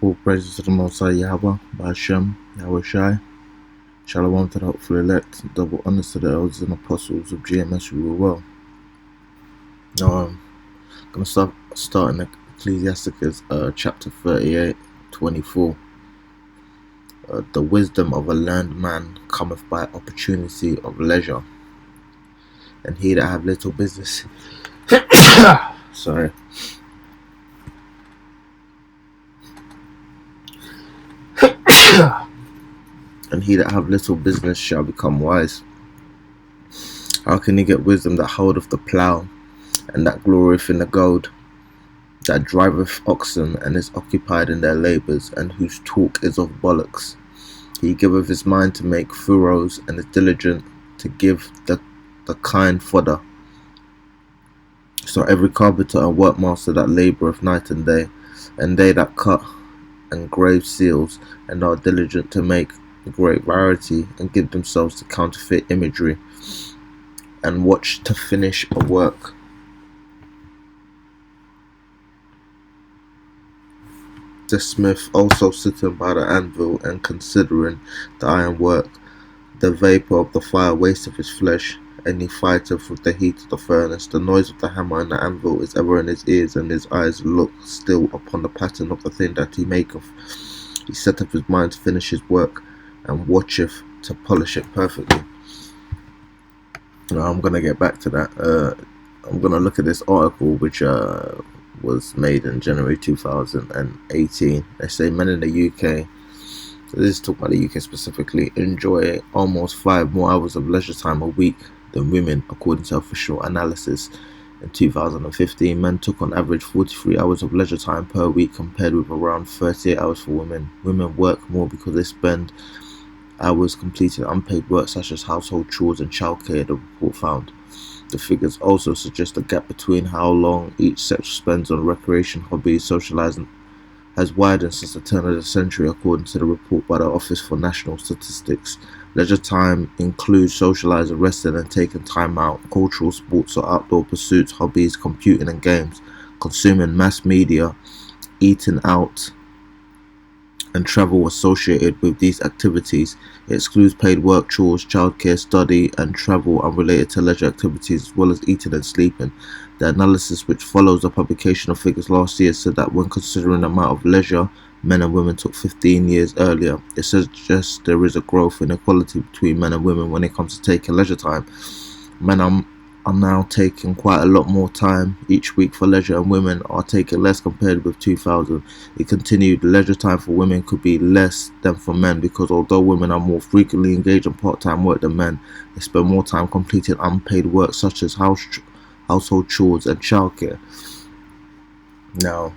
All praises to the Most High Yahweh, Ba'ashem, Yahweh Shai. Shalom to the hopeful elect, double honors to the elders and apostles of GMS who were well. Now I'm going to start in Ecclesiasticus chapter 38, 24. The wisdom of a learned man cometh by opportunity of leisure, and he that have little business sorry and he that have little business shall become wise. How can he get wisdom that holdeth the plough, and that glorieth in the goad, that driveth oxen, and is occupied in their labours, and whose talk is of bollocks? He giveth his mind to make furrows, and is diligent to give the kind fodder. So every carpenter and workmaster that laboureth night and day, and they that cut and grave seals, and are diligent to make great variety, and give themselves to counterfeit imagery, and watch to finish a work. The smith also sitting by the anvil, and considering the iron work, the vapour of the fire wasteth his flesh, and he fighteth with the heat of the furnace. The noise of the hammer and the anvil is ever in his ears, and his eyes look still upon the pattern of the thing that he maketh. He setteth his mind to finish his work, and watcheth to polish it perfectly. Now I'm going to get back to that. I'm going to look at this article which was made in January 2018. They say men in the UK, so this is talking about the UK specifically, enjoy almost 5 more hours of leisure time a week than women, according to official analysis. In 2015, men took on average 43 hours of leisure time per week, compared with around 38 hours for women. Women work more because they spend hours completing unpaid work such as household chores and childcare, the report found. The figures also suggest a gap between how long each sex spends on recreation, hobbies, socializing has widened since the turn of the century, according to the report by the Office for National Statistics. Leisure time includes socializing, resting and taking time out, cultural, sports or outdoor pursuits, hobbies, computing and games, consuming mass media, eating out, and travel associated with these activities. It excludes paid work, chores, childcare, study, and travel unrelated to leisure activities, as well as eating and sleeping. The analysis, which follows the publication of figures last year, said that when considering the amount of leisure men and women took 15 years earlier, it suggests there is a growth in equality between men and women when it comes to taking leisure time. Men are now taking quite a lot more time each week for leisure, and women are taking less compared with 2000. It continued, leisure time for women could be less than for men, because although women are more frequently engaged in part-time work than men, they spend more time completing unpaid work such as household chores and childcare. Now,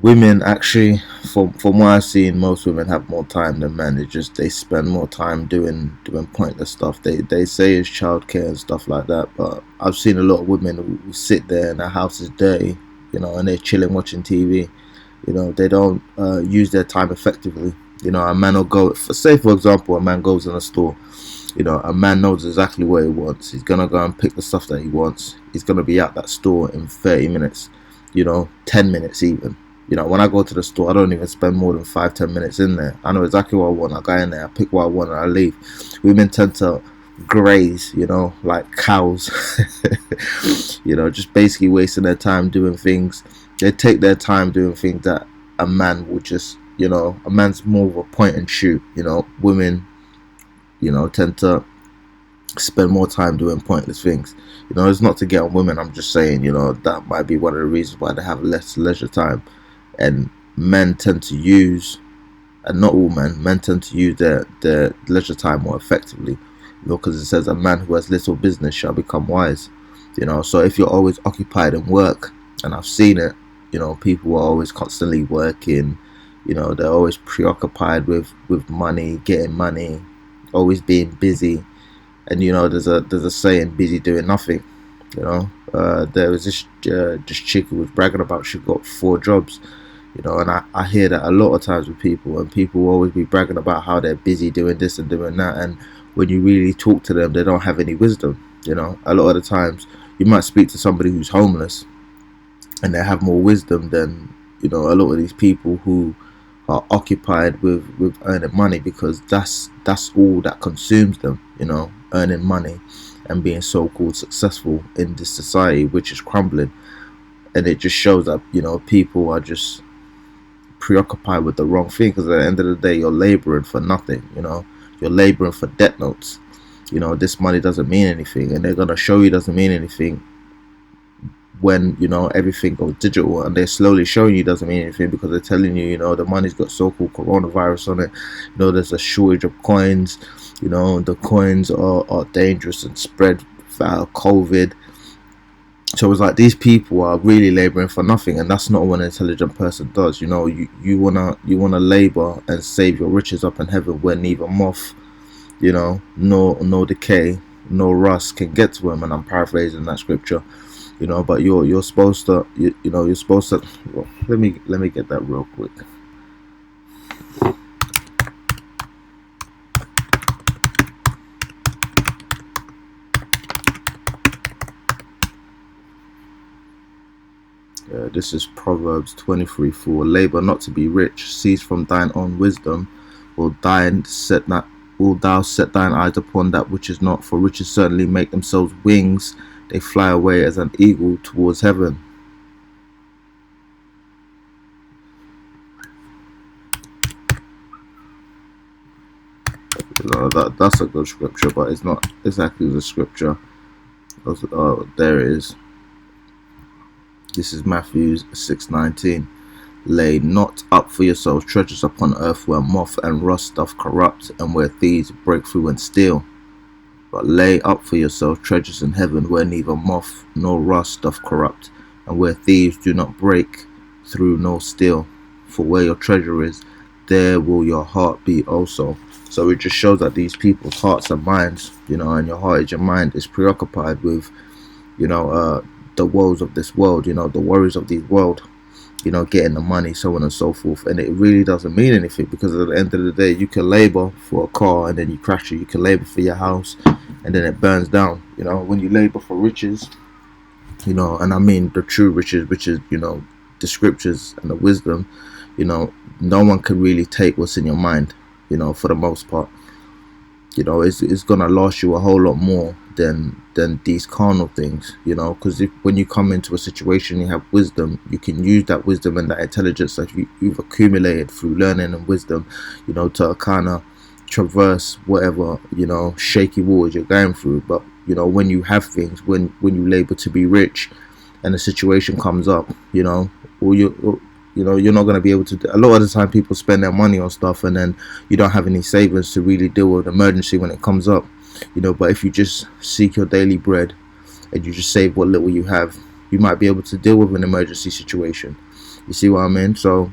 women actually, from what I've seen, most women have more time than men. It's just they spend more time doing pointless stuff. They say it's childcare and stuff like that, but I've seen a lot of women who sit there and their house is dirty, and they're chilling watching TV. They don't use their time effectively. A man will go, say for example, a man goes in a store. A man knows exactly what he wants. He's gonna go and pick the stuff that he wants. He's gonna be at that store in 30 minutes, 10 minutes even. When I go to the store, I don't even spend more than 5-10 minutes in there. I know exactly what I want. I go in there, I pick what I want, and I leave. Women tend to graze, like cows. Just basically wasting their time doing things. They take their time doing things that a man would just, a man's more of a point and shoot. Women, tend to spend more time doing pointless things. It's not to get on women. I'm just saying, that might be one of the reasons why they have less leisure time. And men tend to use, and not all men tend to use their leisure time more effectively, because it says a man who has little business shall become wise. So if you're always occupied in work, and I've seen it, people are always constantly working, they're always preoccupied with money, getting money, always being busy. And there's a saying, busy doing nothing. There was this chick who was bragging about she got 4 jobs. And I hear that a lot of times with people, and people will always be bragging about how they're busy doing this and doing that, and when you really talk to them, they don't have any wisdom. A lot of the times you might speak to somebody who's homeless, and they have more wisdom than, you know, a lot of these people who are occupied with earning money, because that's all that consumes them, you know, earning money and being so-called successful in this society which is crumbling. And it just shows that, you know, people are just preoccupied with the wrong thing, because at the end of the day you're laboring for nothing, you know, you're laboring for debt notes. You know, this money doesn't mean anything, and they're gonna show you it doesn't mean anything when, you know, everything goes digital, and they're slowly showing you it doesn't mean anything because they're telling you, you know, the money's got so-called coronavirus on it, you know, there's a shortage of coins, you know, the coins are dangerous and spread via COVID. So it's like these people are really laboring for nothing, and that's not what an intelligent person does. You know, you wanna labor and save your riches up in heaven, where neither moth, you know, no decay, no rust can get to them. And I'm paraphrasing that scripture, you know. But you're supposed to, you know, you're supposed to. Well, let me get that real quick. This is Proverbs 23:4. Labor not to be rich, cease from thine own wisdom, will thou set thine eyes upon that which is not, for riches certainly make themselves wings, they fly away as an eagle towards heaven. You know, that's a good scripture, but it's not exactly the scripture. There it is. This is Matthew 6:19. Lay not up for yourselves treasures upon earth, where moth and rust doth corrupt, and where thieves break through and steal. But lay up for yourselves treasures in heaven, where neither moth nor rust doth corrupt, and where thieves do not break through nor steal. For where your treasure is, there will your heart be also. So it just shows that these people's hearts and minds, you know, and your heart is your mind, is preoccupied with, you know, the woes of this world, you know, the worries of this world, you know, getting the money, so on and so forth. And it really doesn't mean anything, because at the end of the day, you can labor for a car and then you crash it. You can labor for your house and then it burns down. You know, when you labor for riches, you know, and I mean the true riches, which is, you know, the scriptures and the wisdom, you know, no one can really take what's in your mind, you know, for the most part. You know, it's gonna last you a whole lot more than these carnal things, you know, because when you come into a situation, you have wisdom, you can use that wisdom and that intelligence that you've accumulated through learning and wisdom, you know, to kind of traverse whatever, you know, shaky waters you're going through. But, you know, when you have things, when you labor to be rich and a situation comes up, you know, or you know, you're not going to be able to. A lot of the time people spend their money on stuff, and then you don't have any savings to really deal with an emergency when it comes up, you know. But if you just seek your daily bread and you just save what little you have, you might be able to deal with an emergency situation. You see what I mean? So,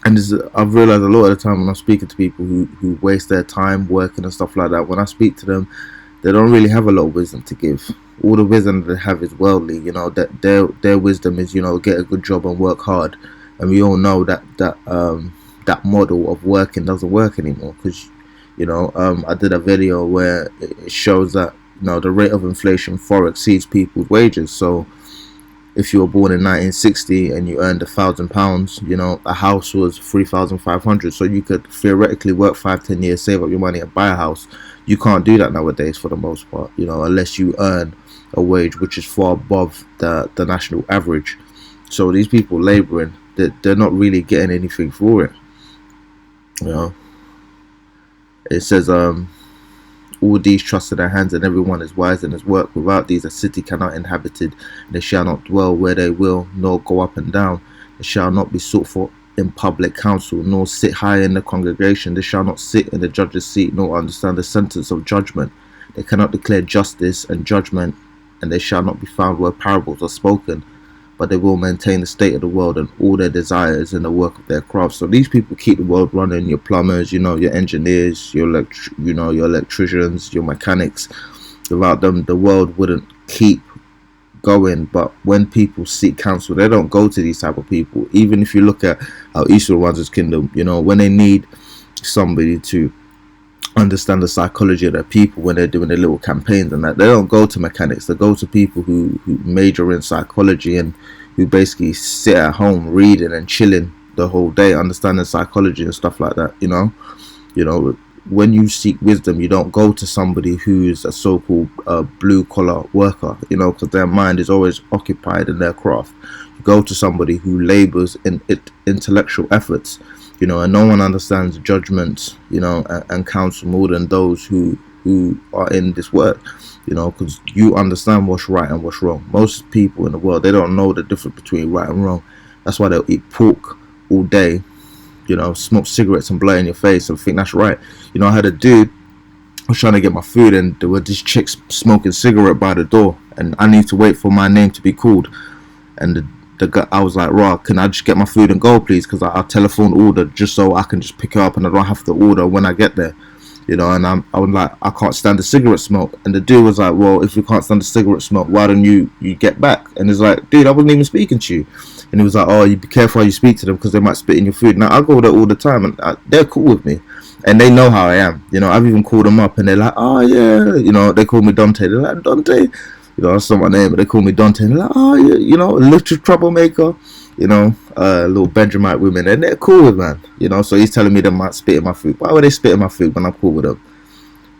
and I've realized a lot of the time when I'm speaking to people who waste their time working and stuff like that, when I speak to them, they don't really have a lot of wisdom to give. All the wisdom that they have is worldly, you know, that their wisdom is, you know, get a good job and work hard. And we all know that model of working doesn't work anymore, because, you know, I did a video where it shows that, you know, the rate of inflation far exceeds people's wages. So if you were born in 1960 and you earned £1,000, you know, a house was 3,500. So you could theoretically work 5-10 years, save up your money and buy a house. You can't do that nowadays for the most part, you know, unless you earn a wage which is far above the national average. So these people laboring, they're not really getting anything for it, you know. It says, all these trust in their hands, and everyone is wise in his work. Without these a city cannot inhabited. They shall not dwell where they will, nor go up and down. They shall not be sought for in public council, nor sit high in the congregation. They shall not sit in the judge's seat, nor understand the sentence of judgment. They cannot declare justice and judgment, and they shall not be found where parables are spoken. But they will maintain the state of the world and all their desires in the work of their craft. So these people keep the world running. Your plumbers, you know, your engineers, your electricians, your mechanics. Without them, the world wouldn't keep going. But when people seek counsel, they don't go to these type of people. Even if you look at how Esau runs his kingdom, you know, when they need somebody to understand the psychology of their people, when they're doing their little campaigns and that, they don't go to mechanics. They go to people who major in psychology and who basically sit at home reading and chilling the whole day, understanding psychology and stuff like that. When you seek wisdom, you don't go to somebody who is a so-called blue collar worker, because their mind is always occupied in their craft. You go to somebody who labors in intellectual efforts, and no one understands judgment, and counsel more than those who are in this work, because you understand what's right and what's wrong. Most people in the world, they don't know the difference between right and wrong. That's why they'll eat pork all day, smoke cigarettes and blow in your face and think that's right. I had a dude, I was trying to get my food, and there were these chicks smoking cigarette by the door, and I need to wait for my name to be called. And the guy, I was like, "Raw, can I just get my food and go, please? Because I'll telephone order just so I can just pick it up and I don't have to order when I get there." And I was like, "I can't stand the cigarette smoke." And the dude was like, "Well, if you can't stand the cigarette smoke, why don't you get back?" And it's like, "Dude, I wasn't even speaking to you." And he was like, "Oh, you be careful how you speak to them because they might spit in your food." Now I go there all the time, and they're cool with me, and they know how I am. I've even called them up, and they're like, "Oh yeah," they call me Dante. They're like, "Dante," that's not my name, but they call me Dante. And they're like, "Oh yeah," a little troublemaker, little Benjamite women, and they're cool with, man. So he's telling me they might spit in my food. Why would they spit in my food when I'm cool with them?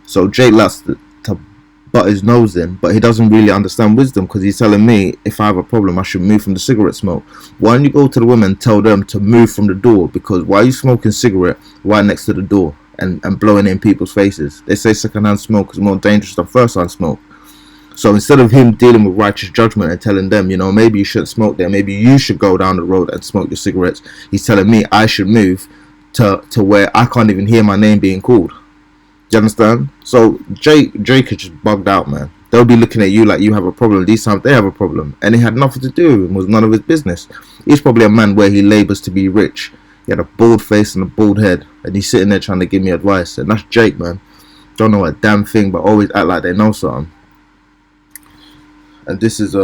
So Jake likes to butt his nose in, but he doesn't really understand wisdom, because he's telling me if I have a problem, I should move from the cigarette smoke. Why don't you go to the women and tell them to move from the door? Because why are you smoking cigarette right next to the door and blowing in people's faces? They say secondhand smoke is more dangerous than first-hand smoke. So instead of him dealing with righteous judgment and telling them, maybe you shouldn't smoke there, maybe you should go down the road and smoke your cigarettes, he's telling me I should move to where I can't even hear my name being called. Do you understand? So Drake is just bugged out, man. They'll be looking at you like you have a problem. These times they have a problem, and it had nothing to do with him. It was none of his business. He's probably a man where he labors to be rich. He had a bald face and a bald head, and he's sitting there trying to give me advice. And that's Jake, man. Don't know a damn thing, but always act like they know something. And this is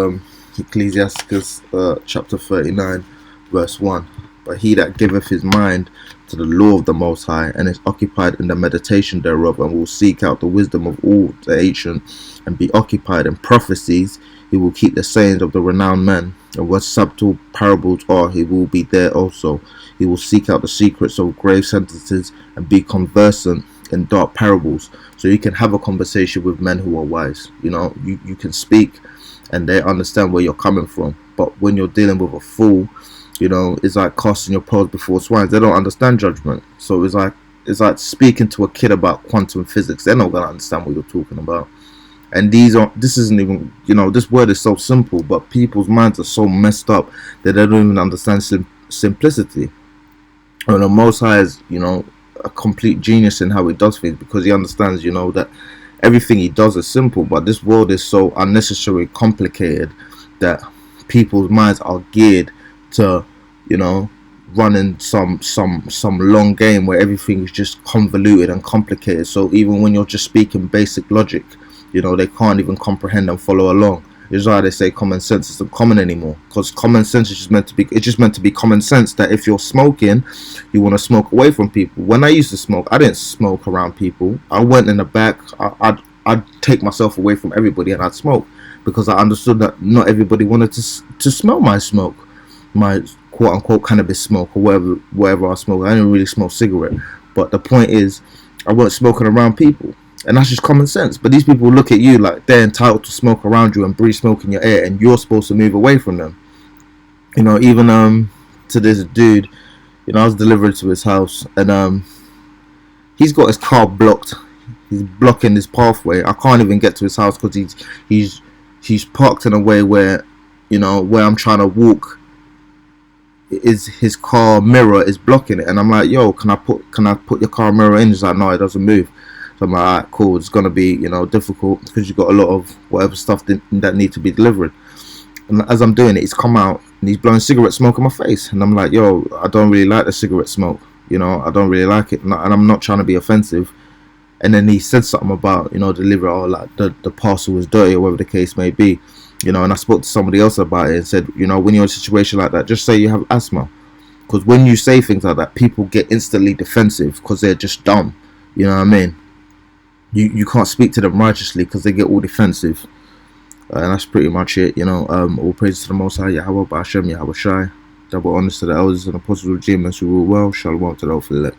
Ecclesiastes chapter 39, verse 1. But he that giveth his mind to the law of the Most High, and is occupied in the meditation thereof, and will seek out the wisdom of all the ancient, and be occupied in prophecies, he will keep the sayings of the renowned men, and what subtle parables are, he will be there also. He will seek out the secrets of grave sentences, and be conversant in dark parables, so you can have a conversation with men who are wise. You can speak, and they understand where you're coming from. But when you're dealing with a fool, it's like casting your pearls before swine. They don't understand judgment. So it's like speaking to a kid about quantum physics. They're not gonna understand what you're talking about. And this isn't even, this word is so simple, but people's minds are so messed up that they don't even understand simplicity. And the Most High is, a complete genius in how he does things, because he understands, that everything he does is simple, but this world is so unnecessarily complicated that people's minds are geared to, running some long game where everything is just convoluted and complicated. So even when you're just speaking basic logic, they can't even comprehend and follow along. It's why they say common sense isn't common anymore, because common sense is just meant to be common sense, that if you're smoking, you want to smoke away from people. When I used to smoke, I didn't smoke around people. I went in the back, I'd take myself away from everybody and I'd smoke, because I understood that not everybody wanted to smell my smoke, my quote unquote cannabis smoke, or whatever I smoke. I didn't really smoke cigarette, but the point is, I wasn't smoking around people, and that's just common sense. But these people look at you like they're entitled to smoke around you and breathe smoke in your air, and you're supposed to move away from them. Even to this dude, I was delivered to his house, and he's got his car blocked. He's blocking this pathway. I can't even get to his house because he's parked in a way where, where I'm trying to walk, is his car mirror is blocking it. And I'm like, yo, can I put your car mirror in? He's like, no, it doesn't move. So I'm like, alright, cool. It's gonna be, difficult because you've got a lot of whatever stuff that need to be delivered. And as I'm doing it, he's come out and he's blowing cigarette smoke in my face. And I'm like, yo, I don't really like the cigarette smoke. I don't really like it. And I'm not trying to be offensive. And then he said something about, delivery, or like the parcel was dirty, or whatever the case may be. And I spoke to somebody else about it and said, when you're in a situation like that, just say you have asthma. Because when you say things like that, people get instantly defensive because they're just dumb. You know what I mean? You can't speak to them righteously because they get all defensive. And that's pretty much it, all praise to the Most High, Yahweh, Ba'ashem, Yahweh Shai. Double honors to the elders and apostles of Jim, as we will well. Shalom to the elect.